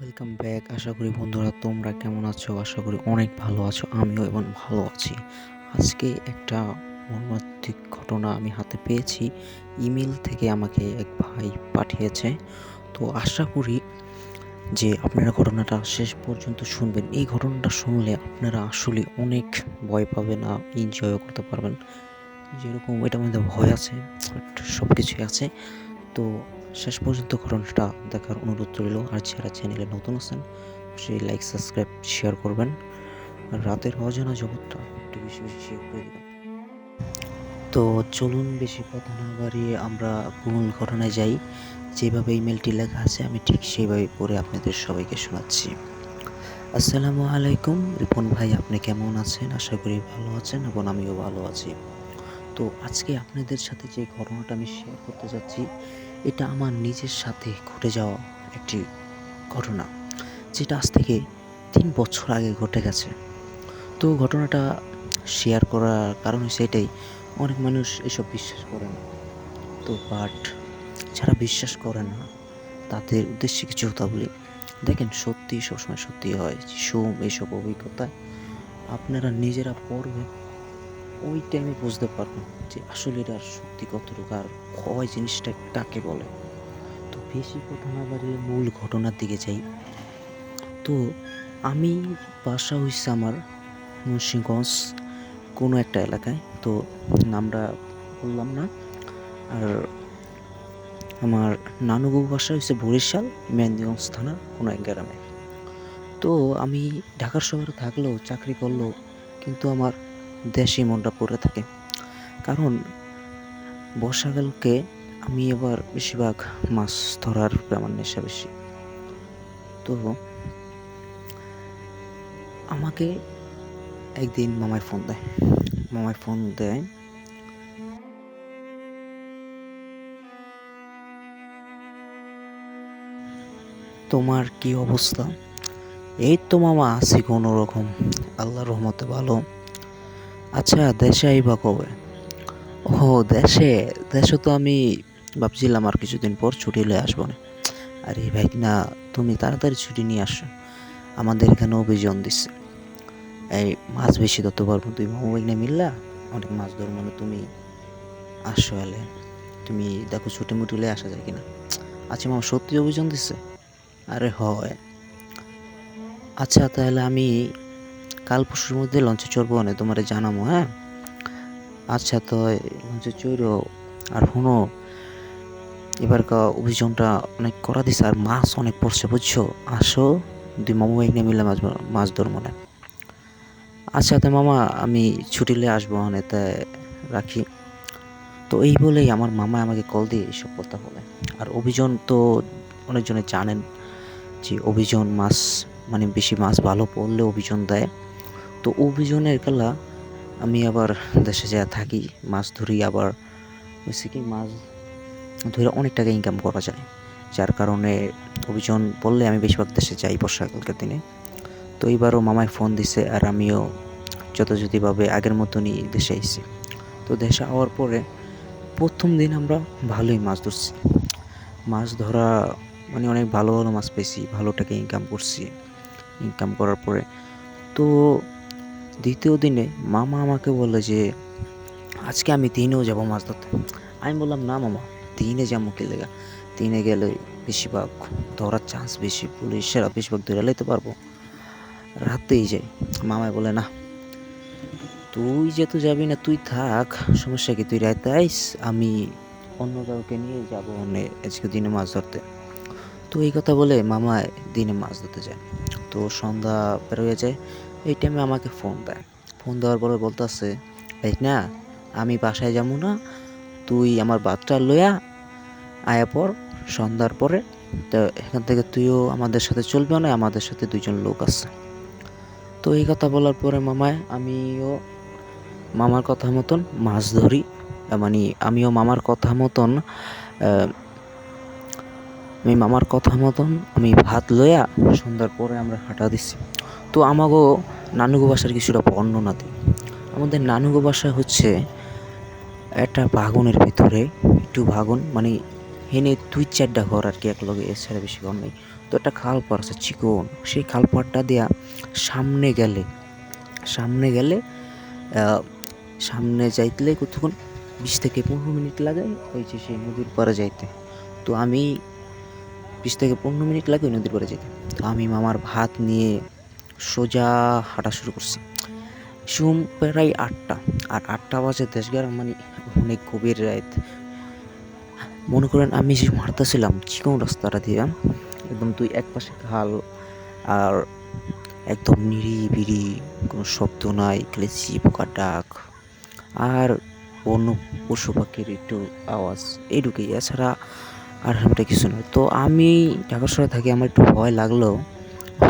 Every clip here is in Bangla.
Welcome back. আশা করি বন্ধুরা তোমরা কেমন আছো? আশা করি অনেক ভালো আছো। আমিও এবং ভালো আছি। আজকে একটা মর্মান্তিক ঘটনা আমি হাতে পেয়েছি। ইমেল থেকে আমাকে এক ভাই পাঠিয়েছে। তো আশা করি যে আপনারা ঘটনাটা শেষ পর্যন্ত শুনবেন। এই ঘটনাটা শুনলে আপনারা আসলে অনেক ভয় পাবেন, এনজয়ও করতে পারবেন। যেরকম এটার মধ্যে ভয় আছে, সব কিছুই আছে। তো শেষ পর্যন্ত ঘটনাটা দেখার অনুরোধ রইল। আর যারা চ্যানেলে নতুন আছেন সেই লাইক সাবস্ক্রাইব শেয়ার করবেন। আর রাতের অজানা জগৎটা একটু বেশি বেশি শেয়ার করে দেবেন। তো চলুন বেশি কথা না বাড়িয়ে আমরা মূল ঘটনায় যাই। যেভাবে ইমেলটি লেখা আছে আমি ঠিক সেইভাবে পড়ে আপনাদের সবাইকে শোনাচ্ছি। আসসালামু আলাইকুম রিপন ভাই, আপনি কেমন আছেন? আশা করি ভালো আছেন এবং আমিও ভালো আছি। তো আজকে আপনাদের সাথে যে ঘটনাটা আমি শেয়ার করতে যাচ্ছি, এটা আমার নিজের সাথে ঘটে যাওয়া একটি ঘটনা, যেটা আজ থেকে ৩ বছর আগে ঘটে গেছে। তো ঘটনাটা শেয়ার করার কারণ হচ্ছে এটাই, অনেক মানুষ এসব বিশ্বাস করে না। তো যারা বিশ্বাস করে না তাদের উদ্দেশ্যে কিছু কথা বলি। দেখেন, সত্যি সবসময় সত্যি হয়। এইসব অভিজ্ঞতায় আপনারা নিজেরা পড়বেন, ওই টাইমে বুঝতে পারবেন যে আসলে এটার সত্যি কতটুকু আর ভয় জিনিসটা কাকে বলে। তো বেশি কথা না বাড়িয়ে মূল ঘটনার দিকে যাই। তো আমি বাসা হইছে আমার মুন্সিগঞ্জ কোনো একটা এলাকায়। তো নামটা বললাম না। আর আমার নানুবাবু বাসা হইছে বরিশাল মেহেন্দিগঞ্জ থানার কোনো এক গ্রামে। তো আমি ঢাকার শহরে থাকলেও চাকরি করলেও কিন্তু আমার দেশি মনটা পড়ে থাকে। কারণ বর্ষাকালকে আমি এবার বেশিরভাগ মাছ ধরার উপরে আমার নেশা বেশি। তো আমাকে একদিন মামায় ফোন দেয়। তোমার কি অবস্থা? এই তো মামা, আছি কোনো রকম, আল্লাহর রহমতে ভালো। আচ্ছা, দেশে আইবা কবে? ও, দেশে দেশে তো আমি ভাবছিলাম আর কিছুদিন পর ছুটি লয়ে আসবো না। আরে ভাই না, তুমি তাড়াতাড়ি ছুটি নিয়ে আসো। আমাদের এখানে অভিযান দিচ্ছে, এই মাছ বেশি ধরতে পারবো। তুই মামা ভাগ্নে মিললা অনেক মাছ ধরবো, মানে তুমি আসো এলে। তুমি দেখো ছুটি মুটি লয়ে আসা যায় কিনা। আচ্ছা মামা, সত্যি অভিযান দিচ্ছে? আরে হয়। আচ্ছা তাহলে আমি কাল পরশুর মধ্যে লঞ্চে চড়বো, মানে তোমারে জানাবো, হ্যাঁ? আচ্ছা, তো লঞ্চে চড়ো। আর শুনো, এবারকার অভিযানটা অনেক করা দিছে আর মাছ অনেক পড়ছে, বুঝছো? আসো, দুই মামু ভাইকে মিলে মাছ ধরবো না। আচ্ছা তো মামা, আমি ছুটি নিয়ে আসবো, মানে তাই রাখি। তো এই বলেই আমার মামা আমাকে কল দিয়ে এইসব কথা বলে। আর অভিযান তো অনেকজনে জানেন যে অভিযান মাছ, মানে বেশি মাছ ভালো পড়লে অভিযান দেয়। তো অভিযানের খেলা আমি আবার দেশে যা থাকি, মাছ ধরি। আবার হয়েছে কি, মাছ ধরে অনেক টাকা ইনকাম করা যায়, যার কারণে অভিযান বললে আমি বেশিরভাগ দেশে যাই বর্ষাকালকার দিনে। তো এইবারও মামায় ফোন দিছে আর আমিও যথাযথভাবে আগের মতনই দেশে আইছি। তো দেশে আওয়ার পরে প্রথম দিন আমরা ভালোই মাছ ধরছি। মাছ ধরা মানে অনেক ভালো ভালো মাছ পেয়েছি, ভালো টাকা ইনকাম করছি। ইনকাম করার পরে তো দ্বিতীয় দিনে মামা আমাকে বলে যে আজকে আমি দিনেও যাব মাছ ধরতে। আমি বললাম না মামা, দিনে যাবো কি লেগা? দিনে গেলে বেশিরভাগ ধরার চান্স বেশি, পুলিশেরা বেশিরভাগ ধরে লাইতে পারবো। রাতেই যাই। মামাই বলে না, তুই যেহেতু যাবি না তুই থাক, সমস্যা কি, তুই রাতে আইস, আমি অন্য কাউকে নিয়ে যাবো আজকে দিনে মাছ ধরতে। তো এই কথা বলে মামা দিনে মাছ ধরতে যায়। তো সন্ধ্যা পেরোয় যায়, এই টাইমে আমাকে ফোন দেয়। ফোন দেওয়ার পরে বলতেছে, দেখ না, আমি বাসায় যাবো না, তুই আমার বাচ্চা লইয়া আয়া পর সন্ধ্যার পরে। তো এখান থেকে তুইও আমাদের সাথে চলবে না, আমাদের সাথে দুইজন লোক আছে। তো এই কথা বলার পরে আমিও মামার কথা মতন মাছ ধরি। মানে আমিও মামার কথা মতন আহ, মামার কথা মতন আমি ভাত লইয়া সন্ধ্যার পরে আমরা হাঁটা দিছি। তো আমাগো নানুগো বাসার কিছুটা বর্ণনা দিই। আমাদের নানুগো বাসা হচ্ছে একটা বাগানের ভিতরে, একটু বাগান মানে হেনে 2-4টা ঘর আর কি, এক লগে, এছাড়া বেশি ঘর নেই। তো একটা খাল পাড় আছে চিকন, সেই খাল পাড়টা দিয়া সামনে গেলে সামনে গেলে আহ, সামনে যাইতে কতক্ষণ 20 থেকে 15 মিনিট লাগে ওই যে সেই নদীর পাড়ে যাইতে। তো আমি 20 থেকে 15 মিনিট লাগে ওই নদীর পাড়ে যেতে। তো আমি মামার ভাত নিয়ে সোজা হাঁটা শুরু করছি। প্রায় 8টা, আর 8টা বাজে দেশগার মানে অনেক গভীর রাত। মনে করেন আমি যে হাঁটতেছিলাম চিকন রাস্তাটা দিয়ে, একদম তুই এক পাশে খাল আর একদম নিরিবিলি, কোনো শব্দ নাই, খালি পোকার ডাক আর অন্য পশু পাখির একটু আওয়াজ, এইটুকুই, এছাড়া আর আমরা কিছু নয়। তো আমি ঢাকা শহরে থাকি, আমার একটু ভয় লাগলেও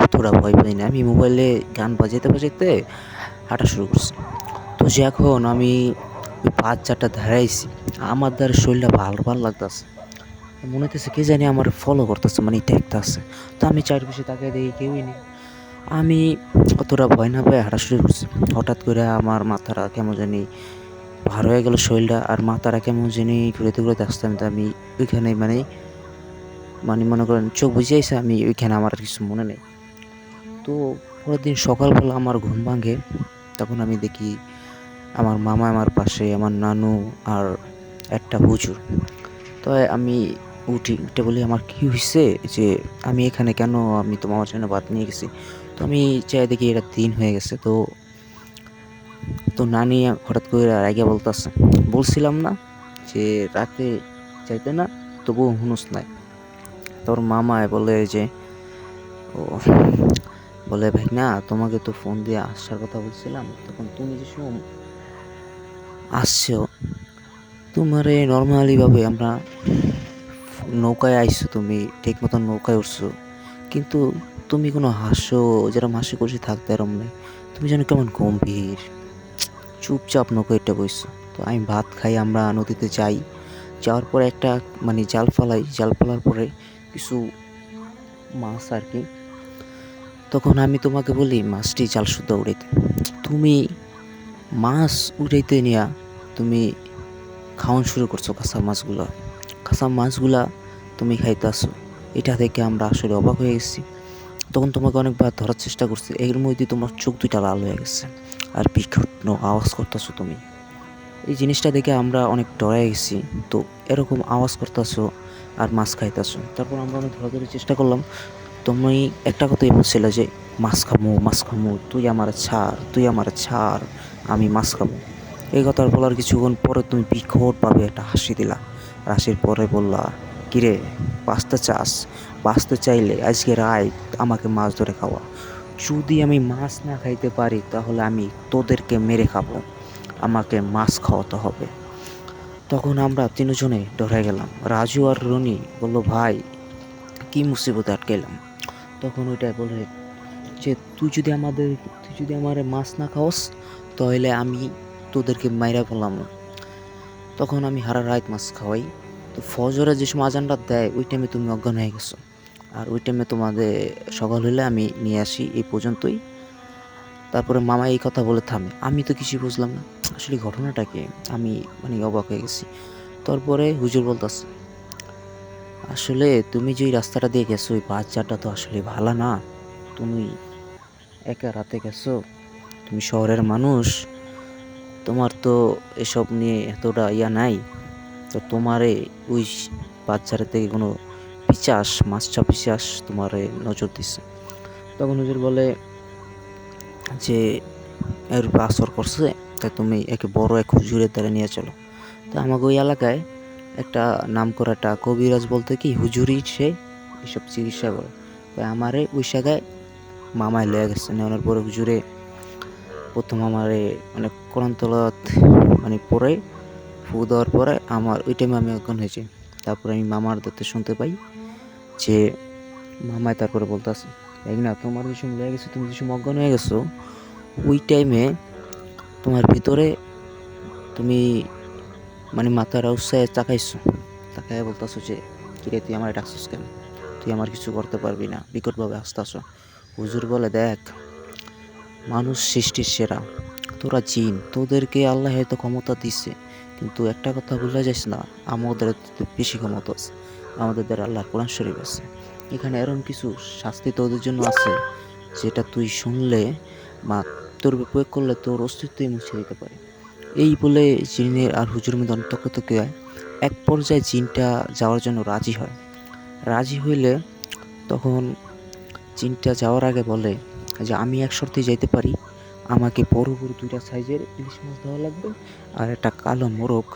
অতটা ভয় পাই না। আমি মোবাইলে গান বাজাইতে বাজাইতে হাঁটা শুরু করছি। তো যখন আমি ওই 5-4টা দাঁড়াইছি, আমার দ্বারা শরীরটা ভালো ভালো লাগতেছে, মনে হইতেছে কে জানি আমার ফলো করতেছে, মানে দেখতেছে। তো আমি চারপাশে তাকিয়ে দেখি কেউই নেই। আমি অতটা ভয় না পেয়ে হাঁটা শুরু করছি। হঠাৎ করে আমার মাথাটা কেমন জানি ভার হয়ে গেল শরীরটা, আর মাথাটা কেমন জানি ঘুরেতে ঘুরেতে আসতাম। তো আমি ওইখানে মানে মানে মনে করেন চোখ বুঝে আইসে, আমি ওইখানে আমার আর কিছু মনে নেই। তো পরের দিন সকালবেলা আমার ঘুম ভাঙে, তখন আমি দেখি আমার মামা আমার পাশে, আমার নানু আর একটা হুজুর। তো আমি উঠে বলি আমার কি হয়েছে, যে আমি এখানে কেন, আমি তো মামার জন্য ভাত নিয়ে গেছি। তো আমি চাই দেখি এটা দিন হয়ে গেছে। তো তো নানি হঠাৎ করে রাগে বলতেছে, বলছিলাম না যে রাতে চাইতে না, তবুও হুনুস নাই। তোর মামায় বলে যে, ও বলে ভাই না, তোমাকে তো ফোন দিয়ে আসার কথা বলছিলাম, তখন তুমি যে সময় আসছো, তোমারে নর্মালি ভাবে আমরা নৌকায় আইসো, তুমি ঠিক মতন নৌকায় উঠছো, কিন্তু তুমি কোনো হাসো, যেরকম হাসি খুশি থাকতে এরম নেই, তুমি যেন কেমন গম্ভীর চুপচাপ নৌকাইটা বইছো। তো আমি ভাত খাই, আমরা নদীতে যাই, যাওয়ার পরে একটা মানে জাল ফালাই, জাল ফেলার পরে কিছু মাছ আর কি। তখন আমি তোমাকে বলি মাছটি জাল শুদ্ধ উড়াইতে, তুমি মাছ উড়াইতে নিয়া তুমি খাওয়ান শুরু করছো কাঁচা মাছগুলা তুমি খাইতেছো। এটা দেখে আমরা আসলে অবাক হয়ে গেছি। তখন তোমাকে অনেকবার ধরার চেষ্টা করছি, এর মধ্যে তোমার চোখ দুইটা লাল হয়ে গেছে আর বিকট আওয়াজ করতেছো তুমি। এই জিনিসটা দেখে আমরা অনেক ডরাই গেছি। তো এরকম আওয়াজ করতেছো আর মাছ খাইতেছো, তারপর আমরা অনেক ধরাধরি চেষ্টা করলাম। তুমি একটা কথাই বলছিলে যে মাছ খামু, তুই আমার ছাড়, আমি মাছ খাবো। এই কথা বলার কিছুক্ষণ পরে তুমি বিকটভাবে একটা হাসি দিলা, আর হাসির পরে বললা, কিরে বাঁচতে চাইলে আজকে রাত আমাকে মাছ ধরে খাওয়া, যদি আমি মাছ না খাইতে পারি তাহলে আমি তোদেরকে মেরে খাবো, আমাকে মাছ খাওয়াতে হবে। তখন আমরা তিনজনে ডরে গেলাম। রাজু আর রনি বলল, ভাই কি মুসিবতে আটকাইলাম। তখন ওইটাই বলে যে তুই যদি আমার মাছ না খাওয়াস তাহলে আমি তোদেরকে মাইরা ফেলাম। তখন আমি হারা রাত মাছ খাওয়াই। তো ফজরে যে সময় আজানটা দেয় ওই টাইমে তুমি অজ্ঞান হয়ে গেছো, আর ওই টাইমে তোমাদের সকাল হলে আমি নিয়ে আসি, এই পর্যন্তই। তারপরে মামা এই কথা বলে থামে, আমি তো কিছুই বুঝলাম না আসলে ঘটনাটা কি, আমি মানে অবাক হয়ে গেছি। তারপরে হুজুর বলতেছে, আসলে তুমি যে রাস্তাটা দিয়ে গেছো ওই বাচ্চাটা তো আসলে ভালো না, তুমি একা রাতে গেছো, তুমি শহরের মানুষ, তোমার তো এসব নিয়ে এতটা নাই। তো তোমারে ওই বাচ্চারা থেকে কোনো পিচাস তোমারে নজর দিচ্ছে। তখন হুজুর বলে যে এর উপর আসর করছে, তাই তুমি একে বড় এক হুজুরের দ্বারা নিয়ে চলো। তো আমাকে ওই এলাকায় একটা নাম করা একটা কবিরাজ বলতে কি হুজুরই সে এসব চিকিৎসা করে। তাই আমারে ওই জায়গায় মামায় লয়ে গেছে, নেওয়ার পরে হুজুরে প্রথম আমারে মানে কোরআন তেলাওয়াত মানে পড়ে ফু দেওয়ার পরে আমার ওই টাইমে আমি অজ্ঞান হয়েছি। তারপরে আমি মামার দাঁতে শুনতে পাই যে মামায় তারপরে বলতেছে, না তোমার যে সময় লেগে গেছে, তুমি যে সময় অজ্ঞান হয়ে গেছো ওই টাইমে তোমার ভিতরে তুমি মানে মাথার উৎসাহে তাকাইয়া বলতেছো যে কিরে তুই আমার ডাকছিস কেন, তুই আমার কিছু করতে পারবি না, বিকটভাবে আসতেছ। হুজুর বলে, দেখ মানুষ সৃষ্টির সেরা, তোরা জিন, তোদেরকে আল্লাহ হয়তো ক্ষমতা দিচ্ছে, কিন্তু একটা কথা ভুলে যাস না, আমাদের বেশি ক্ষমতা আছে, আমাদের দ্বারা আল্লাহর কোরআন শরীফ আছে, এখানে এরকম কিছু শাস্তি তোদের জন্য আছে যেটা তুই শুনলে বা তোর উপর প্রয়োগ করলে তোর অস্তিত্বই মুছে দিতে পারে। এই বলে জিনের আর হুজুরের মধ্যে অনেক তর্কাতর্কি হয়। এক পর্যায়ে জিনটা যাওয়ার জন্য রাজি হয়। রাজি হইলে তখন জিনটা যাওয়ার আগে বলে যে আমি এক শর্তেই যাইতে পারি, আমাকে বড় বড় 2টা সাইজের ইলিশ মাছ দেওয়া লাগবে আর একটা কালো মোরগ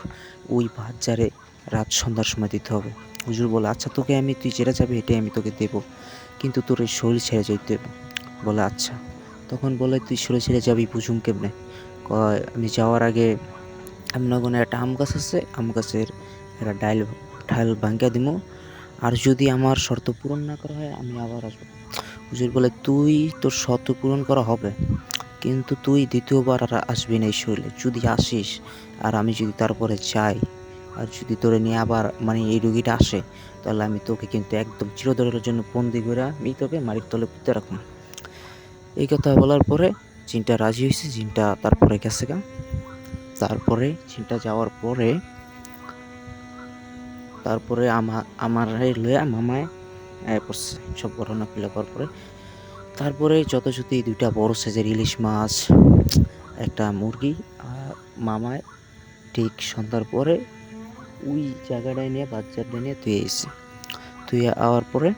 ওই বাচ্চারে রাত সন্ধ্যার সময় দিতে হবে। হুজুর বলে আচ্ছা তোকে তুই যেটা যাবি এটাই আমি তোকে দেবো, কিন্তু তোর এই শরীর ছেড়ে যাইতে হবে। বলে আচ্ছা। তখন বলে তুই শরীর ছেড়ে যাবি বুঝুম কেমনে? কয় আমি যাওয়ার আগে আমি নগনে একটা আম গাছ আছে, আম গাছের একটা ঢাল ভাঙ্গা দিমু, আর যদি আমার শর্ত পূরণ না করা হয় আমি আবার আসবো। হুজুর বলে তুই তোর শর্ত পূরণ করা হবে, কিন্তু তুই দ্বিতীয়বার আর আসবি না এই শরীরে। যদি আসিস আর আমি যদি তারপরে যাই আর যদি তোরে নিয়ে আবার মানে এই রুগীটা আসে, তাহলে আমি তোকে কিন্তু একদম চিরতরের জন্য বন্দি করে আমি তোকে মাটির তলে পুঁতে রাখবো। এই কথা বলার পরে জিনটা রাজি হয়েছে, জিনটা তারপরে গেছে গা। তারপরে জিনটা যাওয়ার পরে আমার লইয়া মামায় পড়ছে সব ঘটনা খুলে করার পরে। তারপরে যথাযথি 2টা বড় সাইজের ইলিশ মাছ, একটা মুরগি মামায় ঠিক সন্ধ্যার পরে ওই জায়গাটায় নিয়ে বাচ্চাটা নিয়ে ধুয়ে এসে ধুয়ে আওয়ার পরে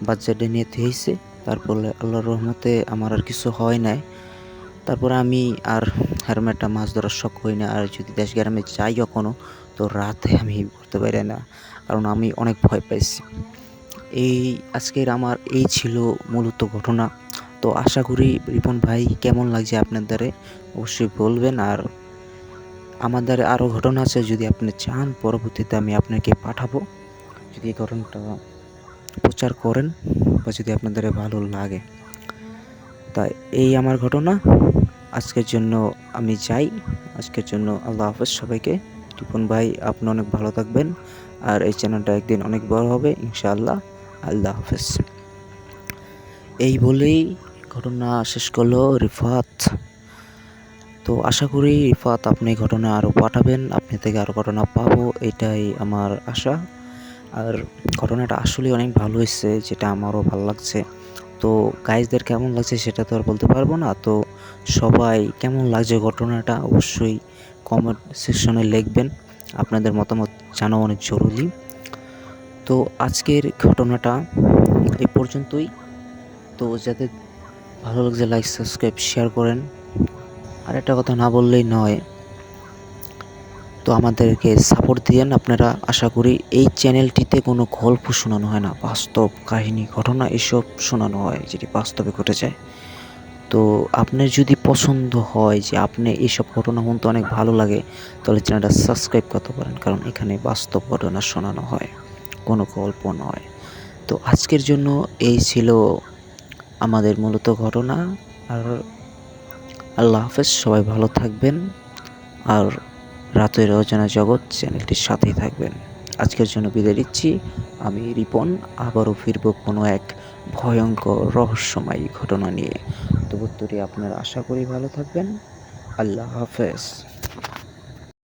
বাচ্চাটা নিয়ে ধুয়েছে। তারপরে আল্লাহর রহমতে আমার আর কিছু হয় নাই। তারপরে আমি আর এরকম একটা মাছ ধরার শখ হই না। আর যদি দেশ গ্রামে যাই কখনো, তো রাতে আমি করতে পারি না, কারণ আমি অনেক ভয় পাইছি। আজকের আমার এই ছিল মূলত ঘটনা। তো আশা করি রিপন ভাই কেমন লাগছে আপনাদের অবশ্যই বলবেন। আর আমাদের আরও ঘটনা আছে, যদি আপনি চান পরবর্তীতে আমি আপনাকে পাঠাবো, যদি এই ঘটনাটা প্রচার করেন বা যদি আপনাদের ভালো লাগে। তাই এই আমার ঘটনা। আজকের জন্য আমি যাই। আজকের জন্য আল্লাহ হাফেজ সবাইকে। রিপন ভাই আপনি অনেক ভালো থাকবেন, আর এই চ্যানেলটা একদিন অনেক বড় হবে ইনশাআল্লাহ। আল্লাহ হাফেজ। এই বলেই ঘটনা শেষ করলো রিফাত। তো আশা করি রিফাত আপনি ঘটনা আরও পাঠাবেন, আপনি থেকে আরও ঘটনা পাবো, এটাই আমার আশা। আর ঘটনাটা আসলে অনেক ভালো হয়েছে, যেটা আমারও ভালো লাগছে। তো গাইজদের কেমন লাগছে সেটা তো আর বলতে পারবো না। তো সবাই কেমন লাগছে ঘটনাটা অবশ্যই কমেন্ট সেকশনে লিখবেন, আপনাদের মতামত জানাও অনেক জরুরি। তো আজকের ঘটনাটা এই পর্যন্তই। তো যাদের ভালো লাগছে লাইক সাবস্ক্রাইব শেয়ার করেন। আর একটা কথা না বললেই নয়, তো আমাদেরকে সাপোর্ট দিয়েন আপনারা। আশা করি এই চ্যানেলটিতে কোনো গল্প শোনানো হয় না, বাস্তব কাহিনী ঘটনা এসব শোনানো হয় যেটি বাস্তবে ঘটে যায়। তো আপনার যদি পছন্দ হয় যে আপনি এইসব ঘটনা শুনতে অনেক ভালো লাগে, তাহলে চ্যানেলটা সাবস্ক্রাইব করতে পারেন, কারণ এখানে বাস্তব ঘটনা শোনানো হয়, কোনো গল্প নয়। তো আজকের জন্য এই ছিল আমাদের মূলত ঘটনা। আর আল্লাহ হাফেজ, সবাই ভালো থাকবেন। আর রাতের অজানা জগৎ চ্যানেলটির সাথেই থাকবেন। আজকের জন্য বিদায় নিচ্ছি। আমি রিপন, আবারও ফিরব কোনো এক ভয়ঙ্কর রহস্যময় ঘটনা নিয়ে। তবুত্তরে আপনারা আশা করি ভালো থাকবেন। আল্লাহ হাফেজ।